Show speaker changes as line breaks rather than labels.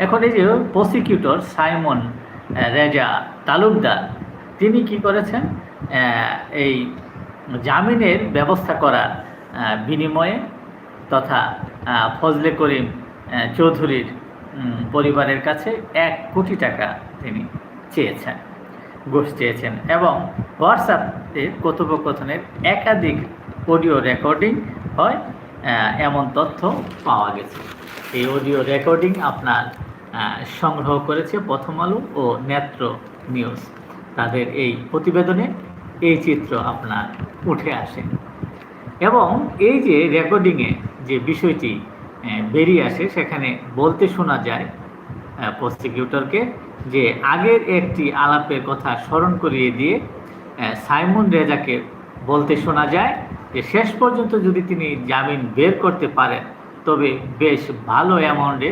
এখন এই যে প্রসিকিউটর সাইমন রেজা তালুকদার তিনি কি করেছেন, এই জামিনের ব্যবস্থা করার বিনিময়ে তথা ফজলে করিম চৌধুরীর পরিবারের কাছে 1 কোটি টাকা তিনি চেয়েছেন, ঘুষ চেয়েছেন এবং হোয়াটসঅ্যাপে কথোপকথনের একাধিক অডিও রেকর্ডিং হয় এমন তথ্য পাওয়া গেছে। এই অডিও রেকর্ডিং আপনার সংগ্রহ করেছে প্রথম আলো ও নেত্র নিউজ। তাদের এই প্রতিবেদনে এই চিত্র আপনার উঠে আসে এবং এই যে রেকর্ডিংয়ে যে বিষয়টি বেরিয়ে আসে সেখানে বলতে শোনা যায় প্রসিকিউটরকে যে আগের একটি আলাপের কথা স্মরণ করিয়ে দিয়ে সাইমন রেজাকে বলতে শোনা যায় যে শেষ পর্যন্ত যদি তিনি জামিন বের করতে পারেন তবে বেশ ভালো অ্যামাউন্টে